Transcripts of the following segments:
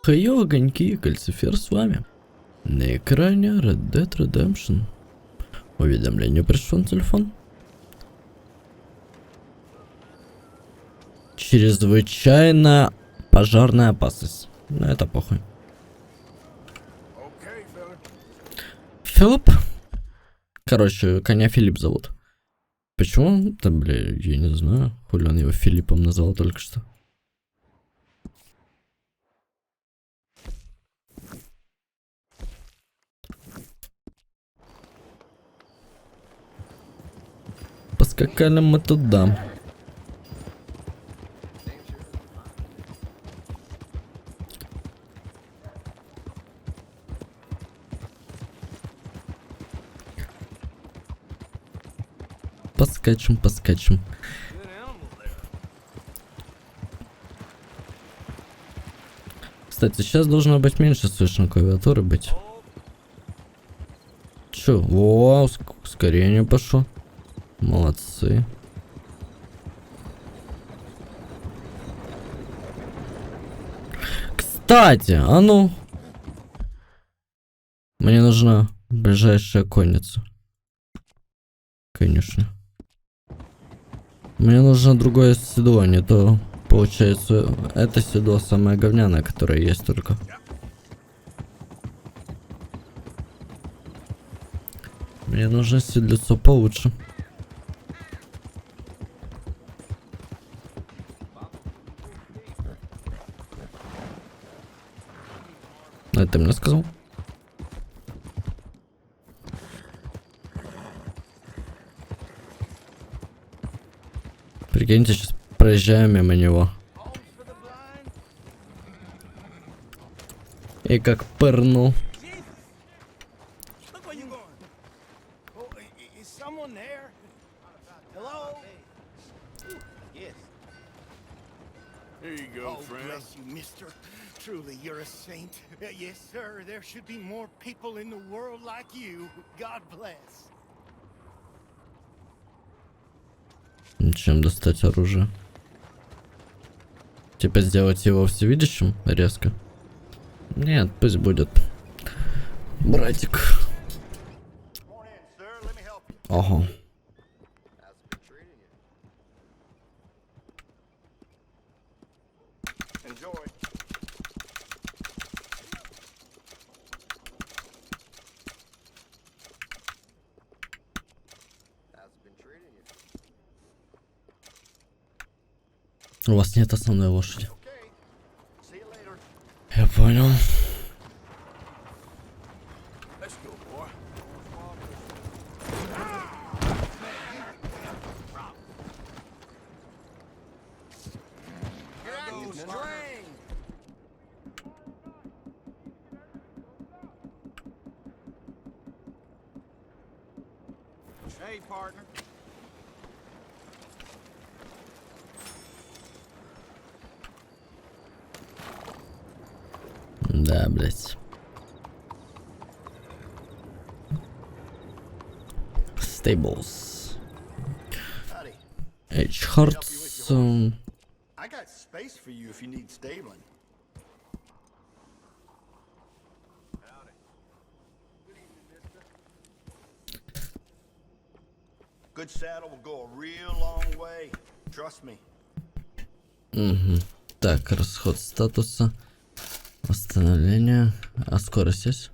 Хей-йо, огоньки, Calcifer с вами. На экране Red Dead Redemption. Уведомление пришло на телефон. Чрезвычайная пожарная опасность. Ну это похуй. Филипп? Короче, коня Филипп зовут. Почему? Да, бля, я не знаю. Хули он его Филиппом назвал только что. Поскакали мы туда. Поскачем, поскачем. Кстати, сейчас должно быть меньше слышно клавиатуры быть. Чё? О, ускорение пошло. Молодцы. Кстати, а ну. Мне нужна ближайшая конница. Конечно. Мне нужно другое седло, не то получается это седло самое говняное, которое есть только. Мне нужно седлецо получше. Это ты мне сказал? Прикиньте, сейчас проезжаем мимо него. И как пырнул. Truly, you're a saint. Yes, sir. There should be more people in the world like you. God bless. Чем достать оружие? Типа сделать его всевидящим резко? Нет, пусть будет. Братик. Ага. У вас нет основной лошади. Я понял. Hey, partner. Да, блять. Stables. H Hearts. I got space for you if you need stabling. Good saddle will go a real long way. Trust me. Угу. Так, расход статуса. Восстановление. А скорость есть?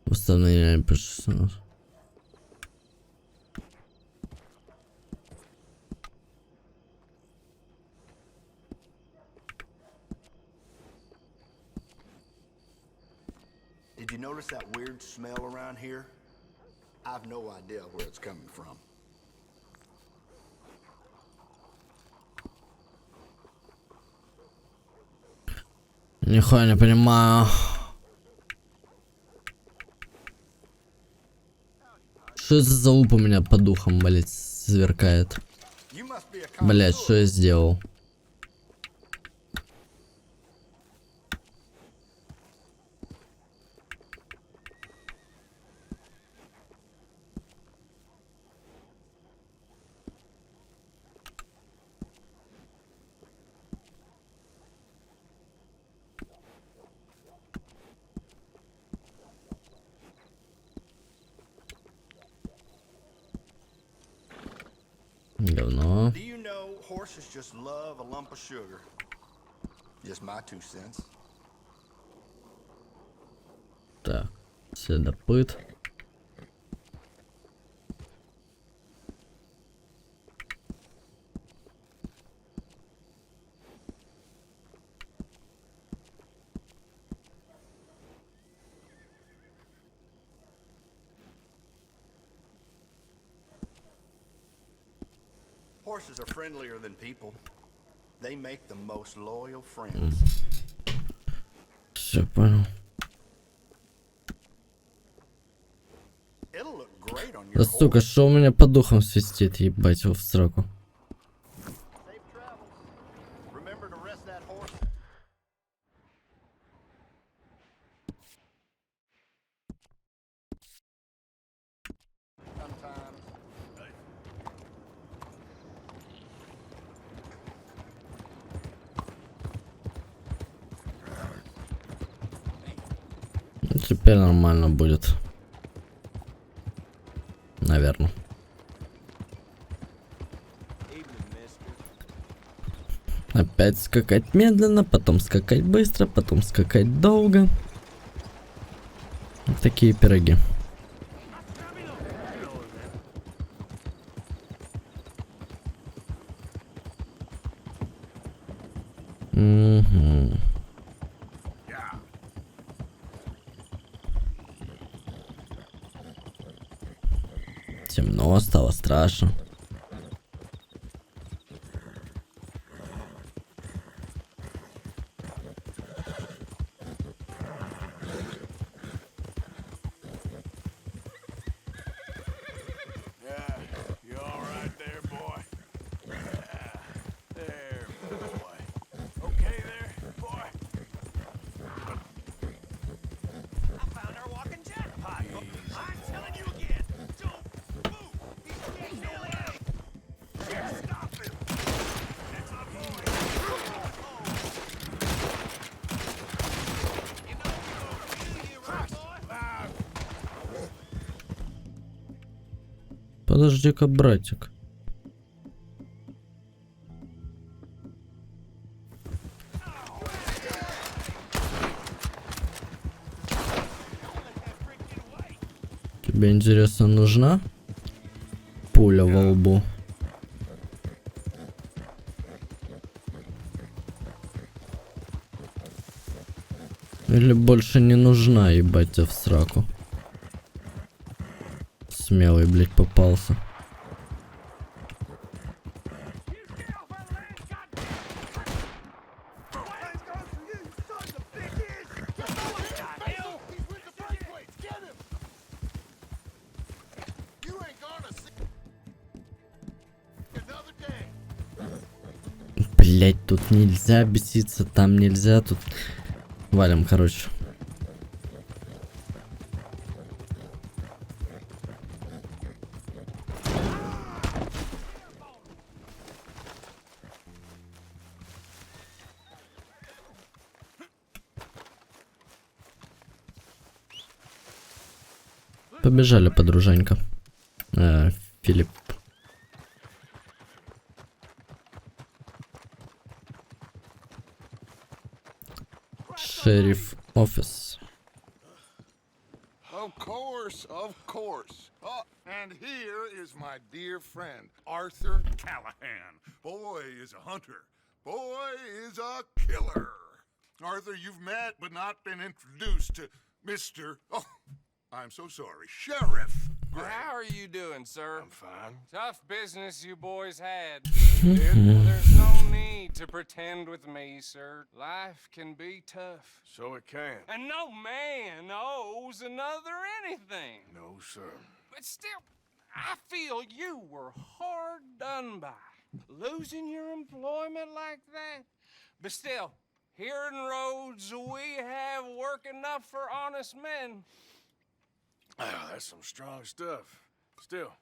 Восстановление персонажа. Did you notice that weird smell around here? I've no idea where it's coming from. Нихуя не понимаю. Что это за залуп у меня по духам, блять, сверкает? Блять, что я сделал? Do you know horses just love a lump of sugar? Just my 2 cents. Так, следопыт. Horses are friendlier than people. They make the most loyal friends. Все понял. It'll look great on Да your сука, horse. что у меня по духам свистит, ебать его в сраку. Safe travels. Remember to rest that horse. Sometimes. Ну, теперь нормально будет. Наверное. Опять скакать медленно, потом скакать быстро, потом скакать долго. Вот такие пироги. Угу. Темно, стало страшно. Подожди-ка, братик. Тебе, интересно, нужна пуля во лбу? Или больше не нужна, ебать тебя в сраку? Смелый, блядь, попался. Блять, тут нельзя беситься, там нельзя, тут... Валим, короче. Побежали, подруженька. Филипп. Шериф офис. Of course. Oh, and here is my dear friend, Arthur Callahan. Boy is a hunter. Boy is a killer. Arthur, you've met but not been introduced to Mr. Oh, I'm so sorry, Sheriff Gray. How are you doing, sir? I'm fine. Tough business you boys had. Did? There's no need to pretend with me, sir. Life can be tough. So it can. And no man owes another anything. No, sir. But still, I feel you were hard done by. Losing your employment like that. But still, here in Rhodes, we have work enough for honest men. Ah, that's some strong stuff. Still,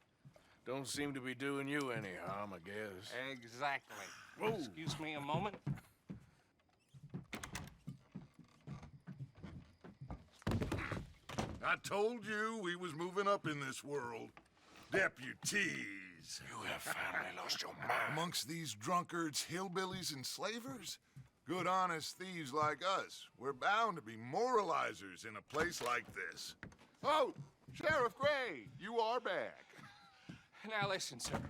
don't seem to be doing you any harm, I guess. Exactly. Whoa. Excuse me a moment. I told you we was moving up in this world. Deputies. You have finally lost your mind. Amongst these drunkards, hillbillies, and slavers? Good honest thieves like us. We're bound to be moralizers in a place like this. Oh, Sheriff Gray, you are back. Now listen, sir.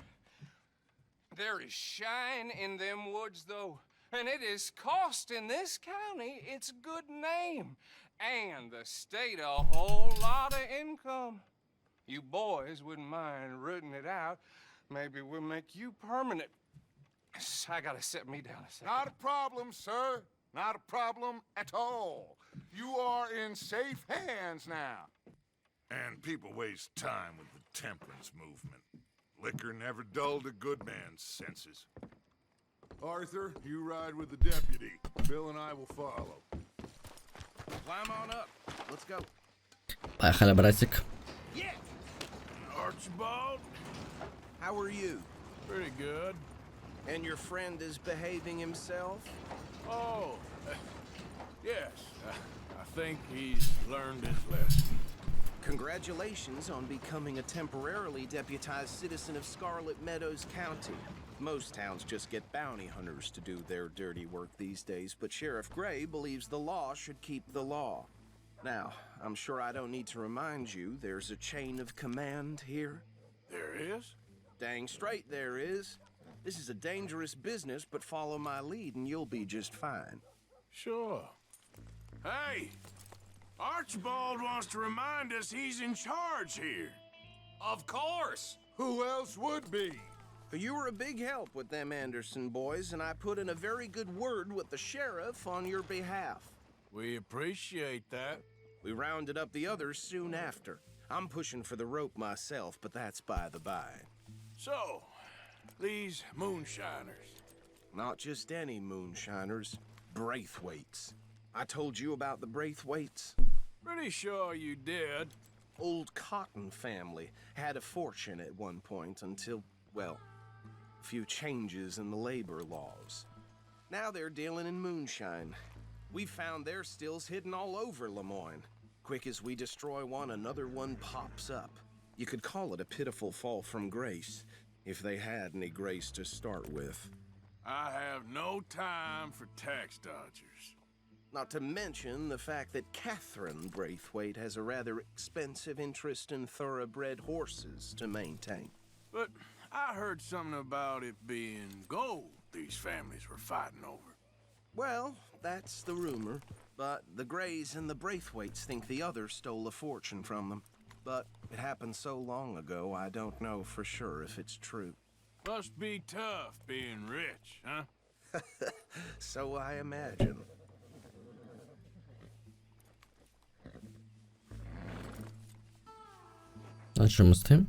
There is shine in them woods, though, and it is costing this county its good name and the state a whole lot of income. You boys wouldn't mind rooting it out. Maybe we'll make you permanent. I gotta set me down a second. Not a problem, sir. Not a problem at all. You are in safe hands now. And people waste time with the temperance movement. Liquor never dulled a good man's senses. Arthur, you ride with the deputy. Bill and I will follow. Climb on up. Let's go. Поехали, братик. Yeah. Archibald? How are you? Pretty good. And your friend is behaving himself? Oh, yes. I think he's learned his lesson. Congratulations on becoming a temporarily deputized citizen of Scarlet Meadows County. Most towns just get bounty hunters to do their dirty work these days, but Sheriff Gray believes the law should keep the law. Now, I'm sure I don't need to remind you there's a chain of command here. There is? Dang straight there is. This is a dangerous business, but follow my lead and you'll be just fine. Sure. Hey! Archibald wants to remind us he's in charge here. Of course! Who else would be? You were a big help with them Anderson boys, and I put in a very good word with the sheriff on your behalf. We appreciate that. We rounded up the others soon after. I'm pushing for the rope myself, but that's by the by. So, these moonshiners. Not just any moonshiners, Braithwaites. I told you about the Braithwaites? Pretty sure you did. Old Cotton family had a fortune at one point until, well, a few changes in the labor laws. Now they're dealing in moonshine. We found their stills hidden all over Lemoyne. Quick as we destroy one, another one pops up. You could call it a pitiful fall from grace, if they had any grace to start with. I have no time for tax dodgers. Not to mention the fact that Catherine Braithwaite has a rather expensive interest in thoroughbred horses to maintain. But I heard something about it being gold these families were fighting over. Well, that's the rumor. But the Greys and the Braithwaites think the others stole a fortune from them. But it happened so long ago, I don't know for sure if it's true. Must be tough being rich, huh? So I imagine. А что мы стоим?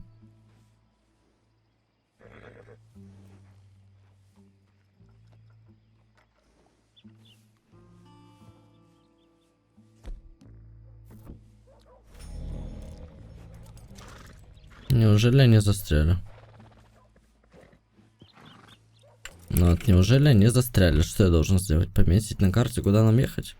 Неужели они застряли? Ну вот, неужели они застряли? Что я должен сделать? Пометить на карте, куда нам ехать?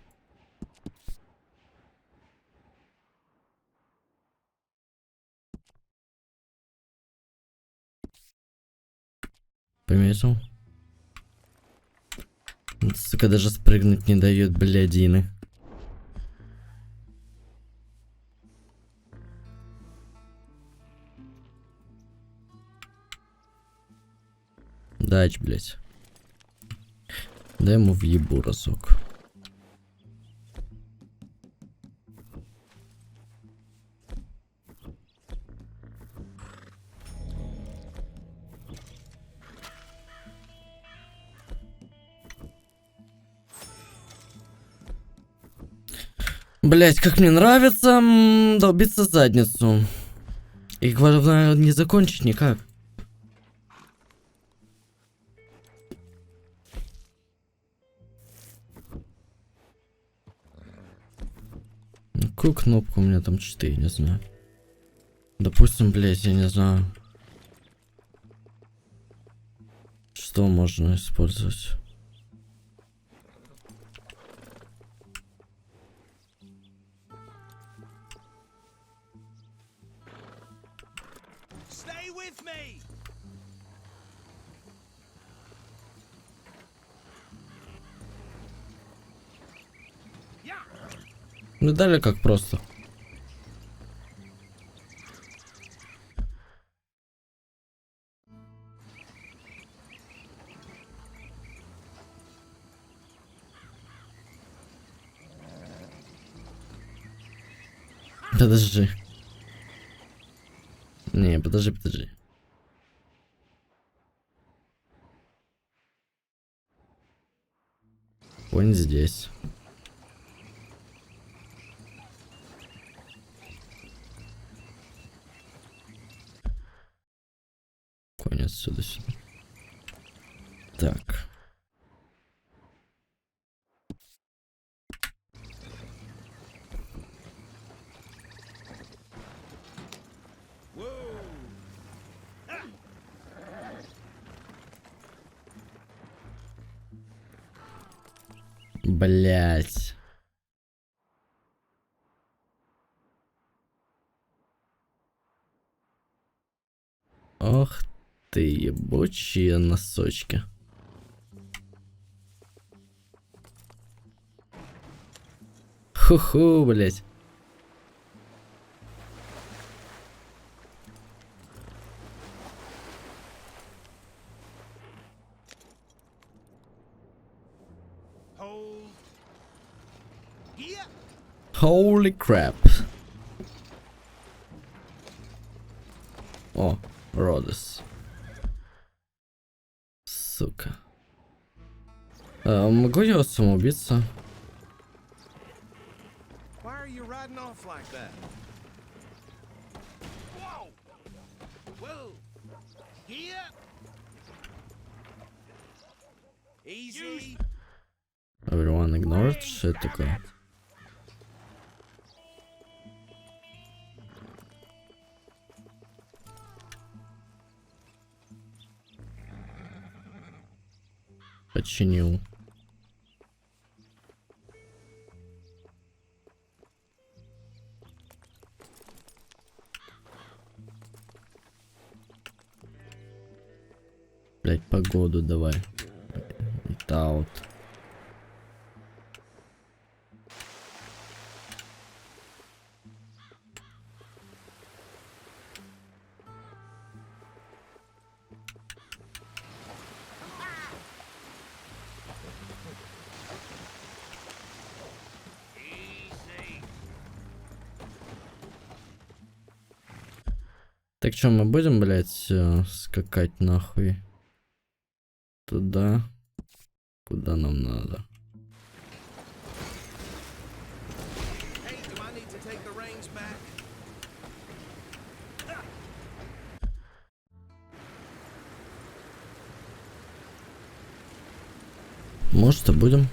Пометил. Сука, даже спрыгнуть не дают, блядины. Дач, блядь. Дай ему въебу разок. Блять, как мне нравится долбиться в задницу. И главное не закончить никак. Какую кнопку у меня там 4, не знаю. Допустим, блять, я не знаю. Что можно использовать? Ну далее как просто. Подожди. Не, подожди. Конь здесь. Конь отсюда сюда. Так. Блять. Ох ты, ебучие носочки. Ху-ху, блять. Holy crap. О, Родос. Сука. Могу я самоубийца? Why are you riding off like that? Whoa! Whoa! Here! Easy! Everyone ignored? Что это такое? Починил. Блять, погоду давай. Таут. Так что, мы будем, блять, скакать нахуй туда, куда нам надо? Hey, do I need to take the reins back? Может, и будем.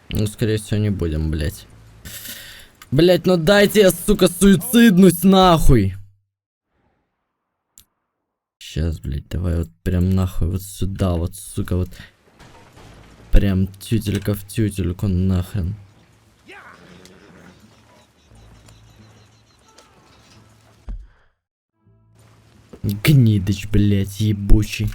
Ну, скорее всего, не будем, блять. Блять, ну дайте я, сука, суициднусь нахуй. Сейчас, блять, давай вот прям нахуй вот сюда, вот, сука, вот. Прям тютелька в тютельку нахрен. Гнидыч, блять, ебучий.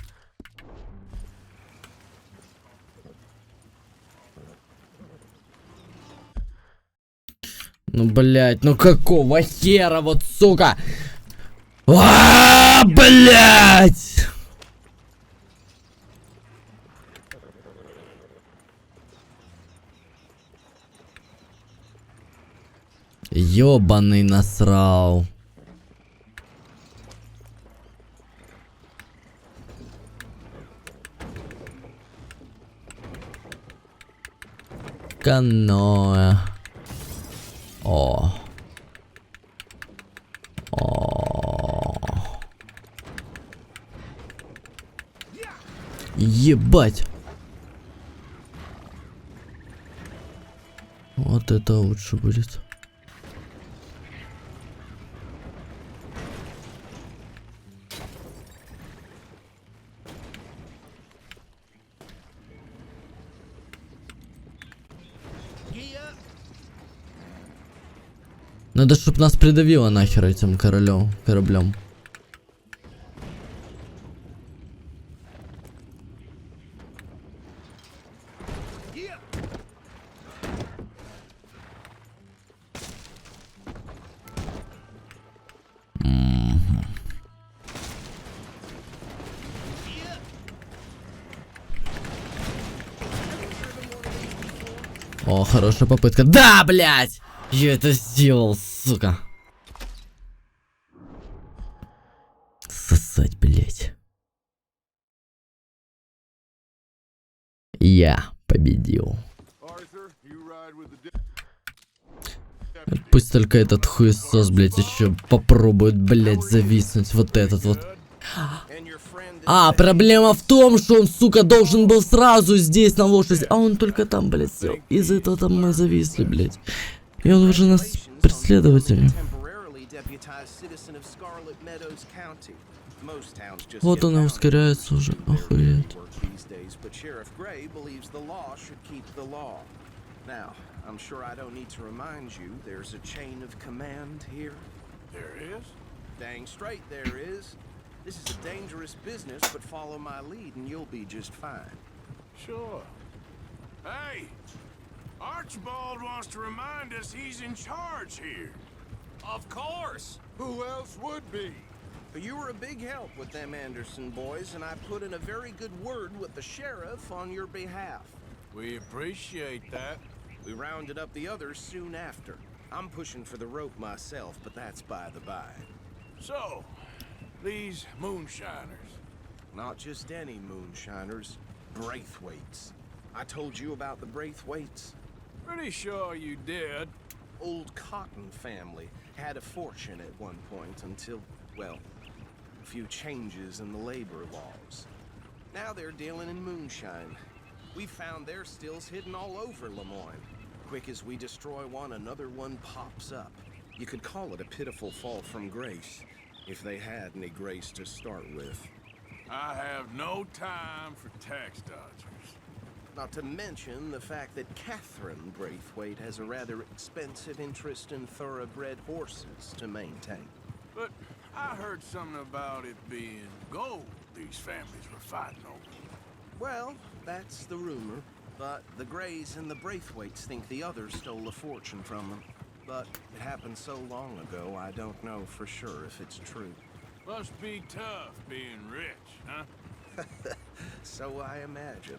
Ну, блядь, ну какого хера, вот, сука? Блядь! Ёбаный насрал. Каноэ. О. Ебать. Вот это лучше будет. Надо, чтоб нас придавило нахер этим кораблем. О, хорошая попытка. Да, блядь! Я это сделал, сука. Сосать, блядь. Я победил. Пусть только этот хуесос, блядь, еще попробует, блядь, зависнуть. Вот этот вот. А, проблема в том, что он, сука, должен был сразу здесь на лошадь, а он только там, блядь, сел. Из-за этого там мы зависли, блядь. И он уже нас преследователь. Вот он и ускоряется уже, охуеть. I'm sure I don't need to remind you, there's a chain of command here. There is? Dang straight there is. This is a dangerous business, but follow my lead and you'll be just fine. Sure. Hey! Archibald wants to remind us he's in charge here. Of course. Who else would be? But you were a big help with them Anderson boys, and I put in a very good word with the sheriff on your behalf. We appreciate that. We rounded up the others soon after. I'm pushing for the rope myself, but that's by the by. So, these moonshiners. Not just any moonshiners, Braithwaites. I told you about the Braithwaites? Pretty sure you did. Old Cotton family had a fortune at one point until, well, a few changes in the labor laws. Now they're dealing in moonshine. We found their stills hidden all over Lemoyne. Quick as we destroy one, another one pops up. You could call it a pitiful fall from grace, if they had any grace to start with. I have no time for tax dodgers. Not to mention the fact that Catherine Braithwaite has a rather expensive interest in thoroughbred horses to maintain. But I heard something about it being gold these families were fighting over. Well, that's the rumor. But the Greys and the Braithwaites think the others stole a fortune from them. But it happened so long ago, I don't know for sure if it's true. Must be tough being rich, huh? So I imagine.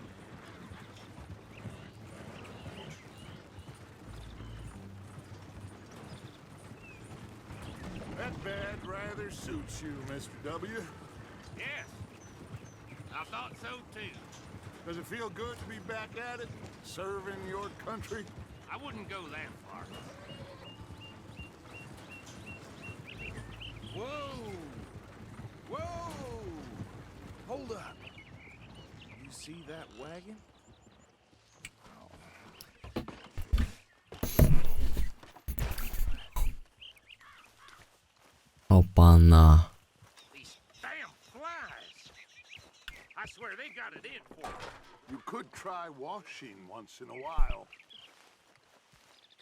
That bad rather suits you, Mr. W. Yes. I thought so too. Does it feel good to be back at it, serving your country? I wouldn't go that far. Whoa! Whoa! Hold up. You see that wagon? Опа-на. These damn flies. I swear they got it in for me. You could try washing once in a while.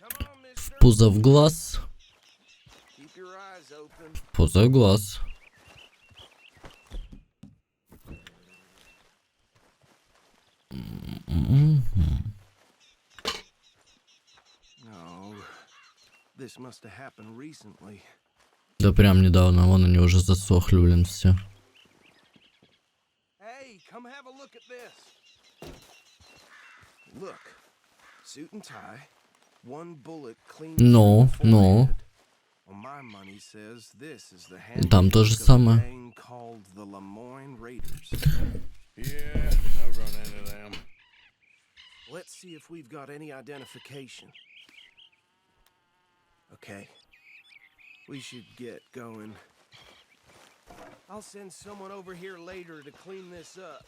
Come on, mister. Пузо в глаз. Keep your eyes open. Пузо в глаз. No. This must have happened recently. Да прям недавно, вон они уже засохли, блин, все. Hey, come have a look at this. Look. Suit and tie. One bullet clean. No, no. Well, my money says this is the hand Там то же самое. gang called the Lemoyne Raiders. Yeah, I've run into them. Let's see if we've got any identification. Okay. We should get going. I'll send someone over here later to clean this up.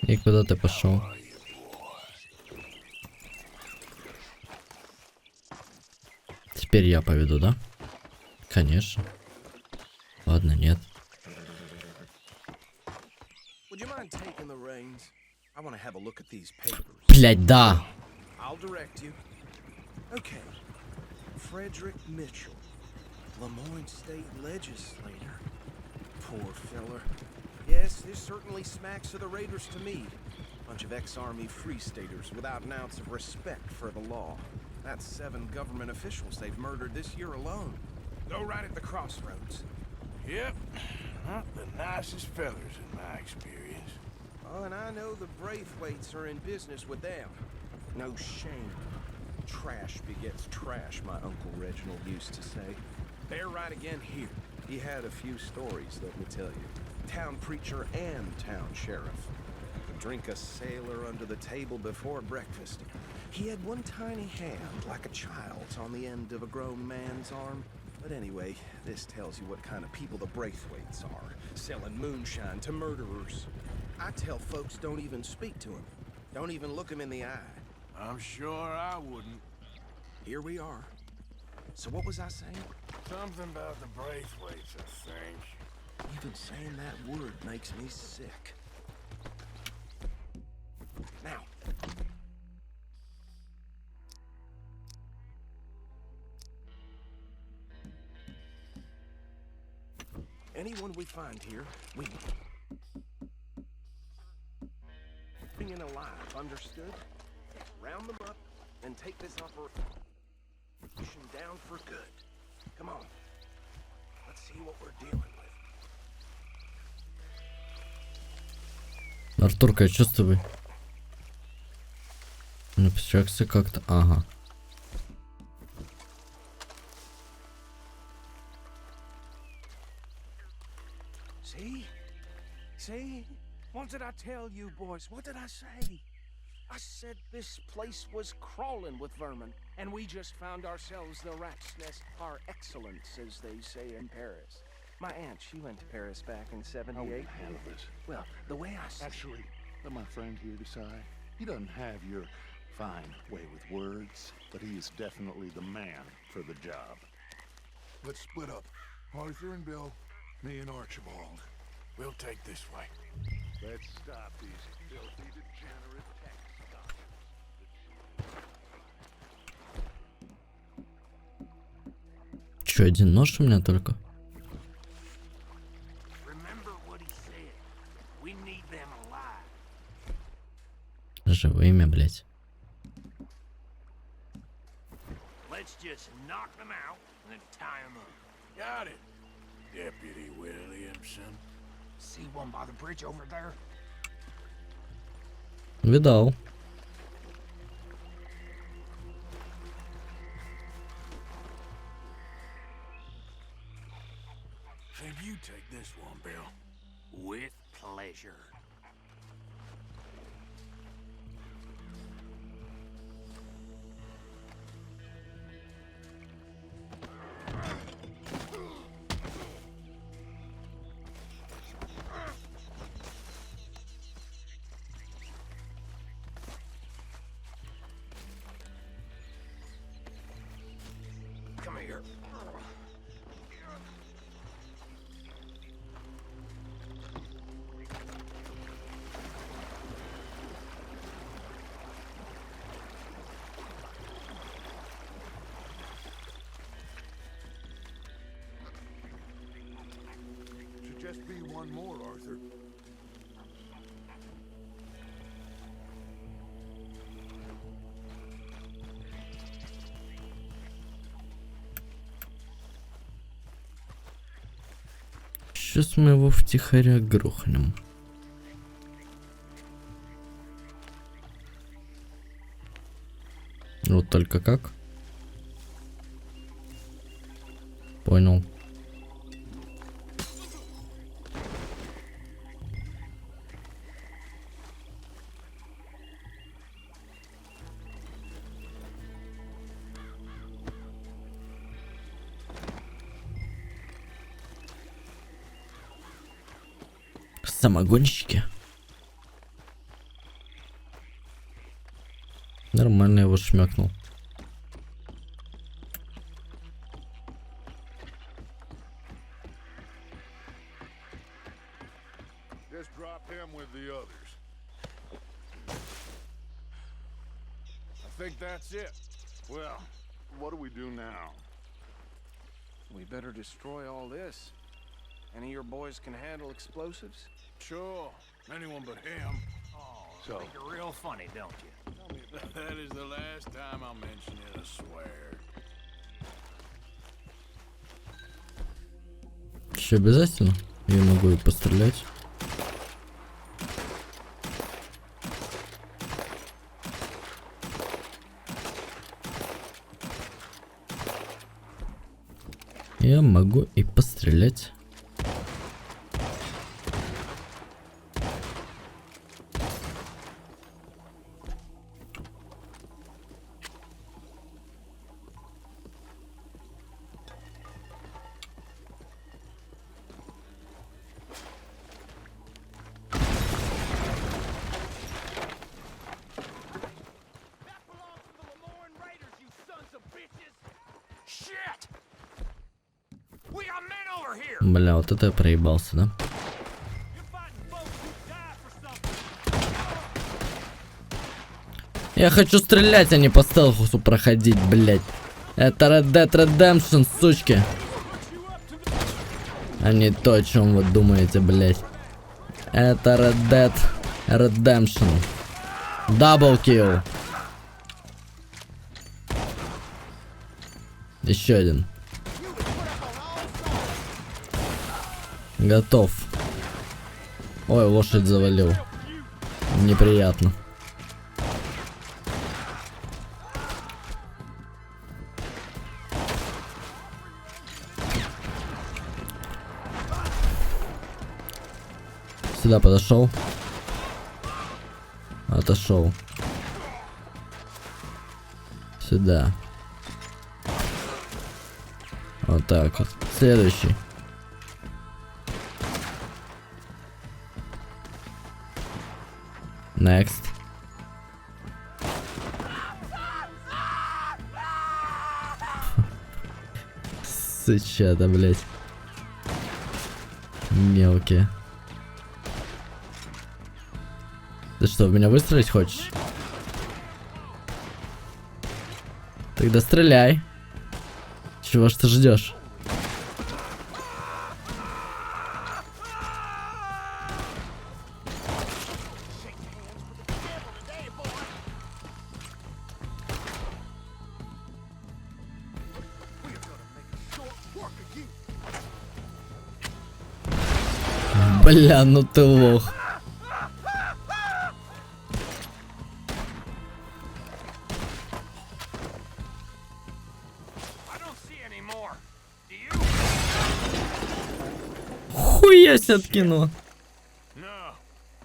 И куда ты пошел? Теперь я поведу, да? Конечно. Ладно, нет. Would you mind taking the reins? I want to have a look at these papers. Блять, да. I'll direct you. Okay. Frederick Mitchell, Lemoyne State Legislator. Poor feller. Yes, this certainly smacks of the Raiders to me. Bunch of ex-army free staters without an ounce of respect for the law. That's 7 government officials they've murdered this year alone. Go right at the crossroads. Yep. Not the nicest fellers in my experience. Oh, and I know the Braithwaites are in business with them. No shame. Trash begets trash, my Uncle Reginald used to say. They're right again here. He had a few stories, let me tell you. Town preacher and town sheriff. Could drink a sailor under the table before breakfast. He had one tiny hand, like a child's, on the end of a grown man's arm. But anyway, this tells you what kind of people the Braithwaites are. Selling moonshine to murderers. I tell folks don't even speak to him. Don't even look him in the eye. I'm sure I wouldn't. Here we are. So what was I saying? Something about the Braithwaites, I think. Even saying that word makes me sick. Now. Anyone we find here, we bring in alive, understood? Round them up and take this operation down for good. Come on. Let's see what we're dealing with. Артурка, что с тобой? Напрягся как-то. Ага. See? See? What did I tell you, boys? What did I say? I said this place was crawling with vermin, and we just found ourselves the rat's nest par excellence, as they say in Paris. My aunt, she went to Paris back in '78. How will you handle this? Well, the way I see Actually, let my friend here decide. He doesn't have your fine way with words, but he is definitely the man for the job. Let's split up. Arthur and Bill, me and Archibald. We'll take this way. Let's stop these filthy, degenerate tax stoppers. Че, один нож у меня только? Remember what he said. We need them alive. Живыми, блять. Let's just knock them out and then tie them up. Got it, Deputy Williamson. See one by the bridge over there? Видал. Think you take this one, Bill. With pleasure. Come here. Should just be one more, Arthur. Сейчас мы его втихаря грохнем. Вот только как? Понял. Самогонщики. Нормально его шмякнул. Just Just drop him with the others. I think that's it. Well, what do we do now? We better destroy all this. Any of your boys can handle explosives? Sure. Anyone but him. Oh, So- think you're real funny, don't you? That is the last time I'll mention it, I swear. Еще обязательно? Я могу и пострелять. Я могу и пострелять. Shit! We got men over here! Бля, вот это я проебался, да? Я хочу стрелять, а не по стелхусу проходить, блять. Это Red Dead Redemption, сучки. А не то, о чем вы думаете, блять. Это Red Dead Redemption. Даблкил. Еще один. Готов. Ой, лошадь завалил. Неприятно. Сюда подошел. Отошел. Сюда. Вот так вот. Следующий. Next. Сычата, блять. Мелкие. Ты что, в меня выстрелить хочешь? Тогда стреляй. Чего ж ты ждешь? Бля, ну ты лох. Хуя себе откинула. No.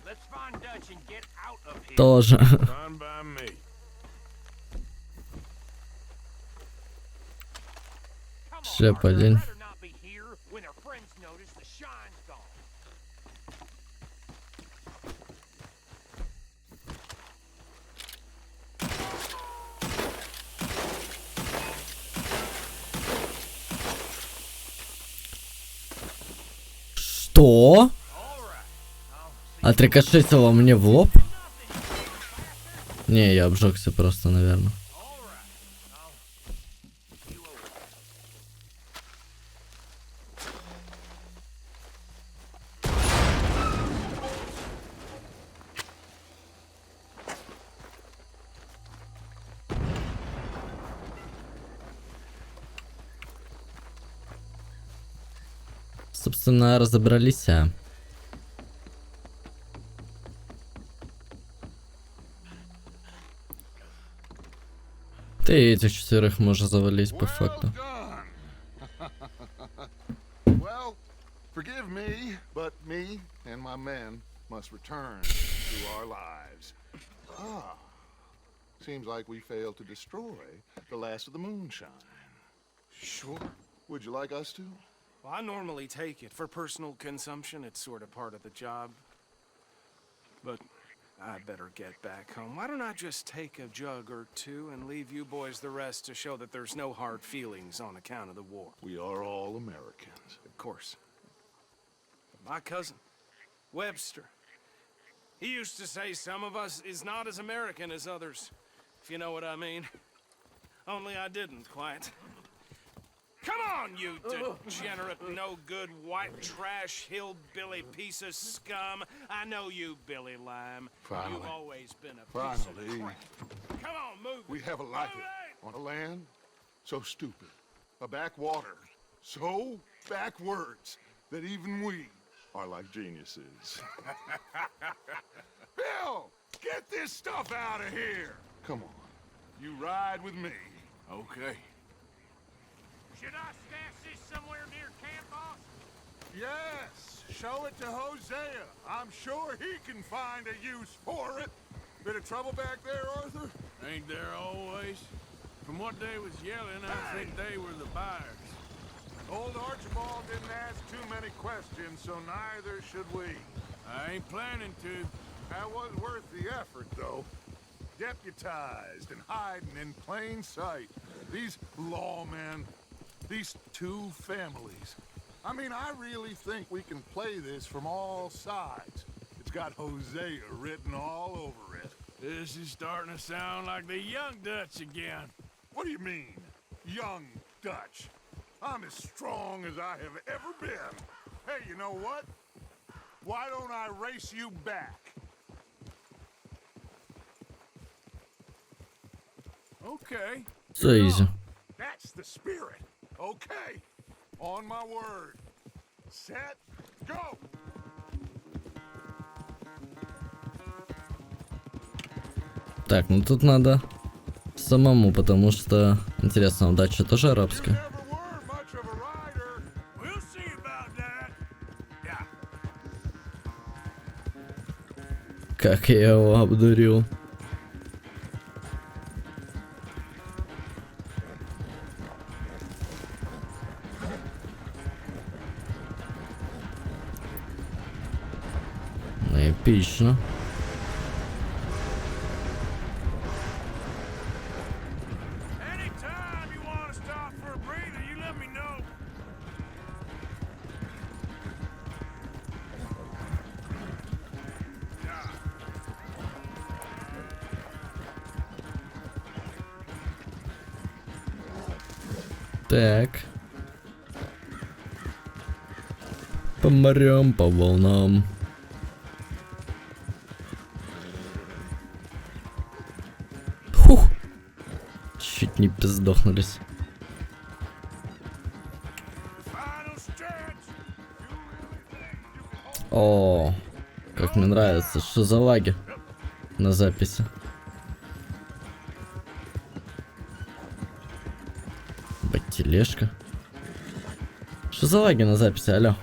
Let's find Dutch and get out of here. Тоже. Fine by me. Come on, Шляпа Arthur, один. I'd rather not be here when their friends notice the shine's gone. Что? Отрикошетило мне в лоб? Не, я обжегся просто, наверное. Собственно, разобрались. Ты этих четверых можешь завалить по факту. Well, forgive me, but me and my men must return to our lives. Ah, seems like we failed to destroy the last of the moonshine. Sure. Would you like us to? Well, I normally take it for personal consumption. It's sort of part of the job. But I better get back home. Why don't I just take a jug or two and leave you boys the rest to show that there's no hard feelings on account of the war? We are all Americans. Of course. But my cousin, Webster. He used to say some of us is not as American as others, if you know what I mean. Only I didn't quite. Come on, you degenerate, no-good, white trash, hillbilly piece of scum. I know you, Billy Lime. Finally. You've always been a piece of Finally. crap. Come on, move We it. have a life Move it! on a land so stupid, a backwater so backwards that even we are like geniuses. Bill, get this stuff out of here. Come on, you ride with me. Okay. Should I stash this somewhere near camp, boss? Yes, show it to Hosea. I'm sure he can find a use for it. Bit of trouble back there, Arthur? Ain't there always? From what they was yelling, I think they were the buyers. Old Archibald didn't ask too many questions, so neither should we. I ain't planning to. That was worth the effort, though. Deputized and hiding in plain sight. These lawmen, these two families. I mean, I really think we can play this from all sides. It's got Hosea written all over it. This is starting to sound like the Young Dutch again. What do you mean, young Dutch? I'm as strong as I have ever been. Hey, you know what? Why don't I race you back? Okay. So easy. That's the spirit. Okay. On my word. Set, go! Так, ну тут надо самому, потому что, интересно, удача тоже арабская? Never were much of a rider. We'll see about that. Yeah. Как я его обдурил. Ну, эпично. Anytime you want to stop for a breather, you let me know. Так. По морям, по волнам. Фух. Чуть не пиздохнулись. Final stretch. О, как мне нравится, что за лаги на записи. Тележка. Что за лаги на записи, алло?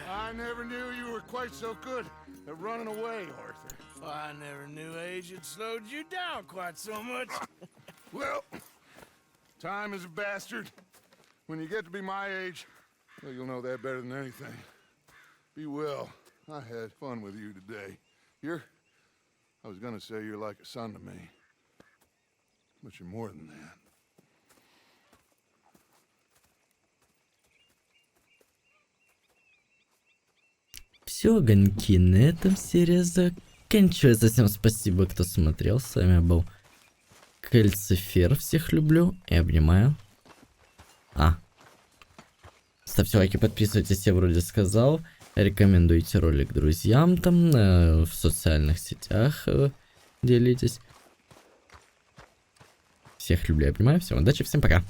I never knew you were quite so good at running away, Arthur. I never knew age had slowed you down quite so much. Well, time is a bastard. When you get to be my age, well, you'll know that better than anything. Be well. I had fun with you today. I was gonna say you're like a son to me. But you're more than that. Все, огоньки, на этом серия заканчивается. Всем спасибо, кто смотрел. С вами был Calcifer. Всех люблю и обнимаю. Ставьте лайки, подписывайтесь, я вроде сказал. Рекомендуйте ролик друзьям там, в социальных сетях делитесь. Всех люблю и обнимаю. Всем удачи, всем пока.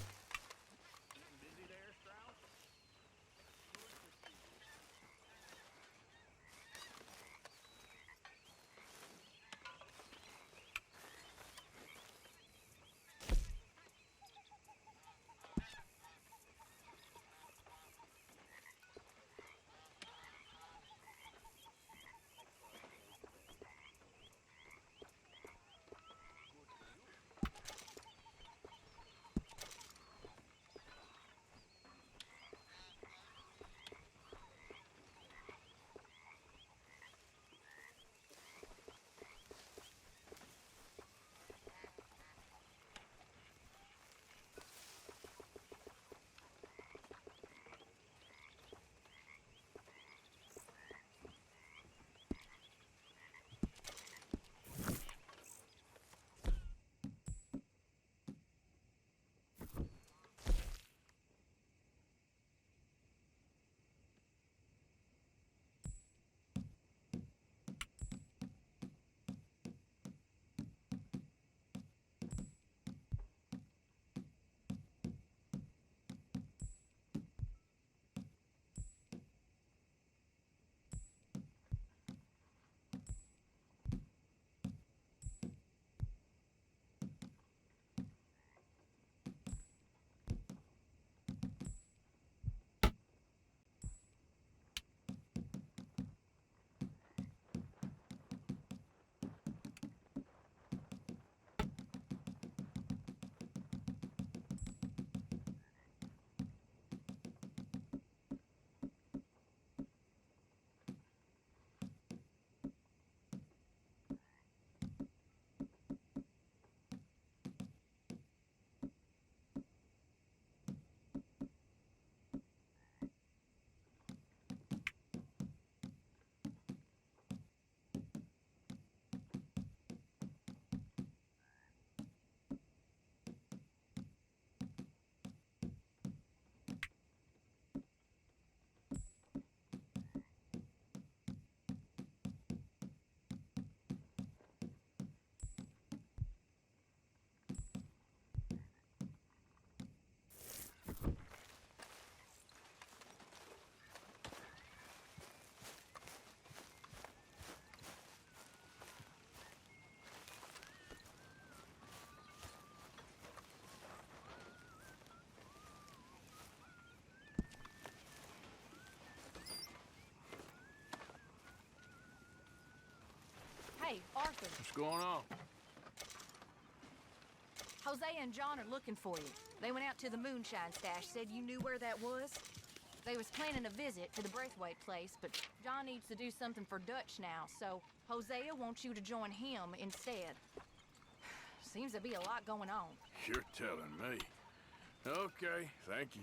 Hey, Arthur. What's going on? Jose and John are looking for you. They went out to the moonshine stash, said you knew where that was. They was planning a visit to the Braithwaite place, but John needs to do something for Dutch now, so Hosea wants you to join him instead. Seems to be a lot going on. You're telling me. Okay, thank you.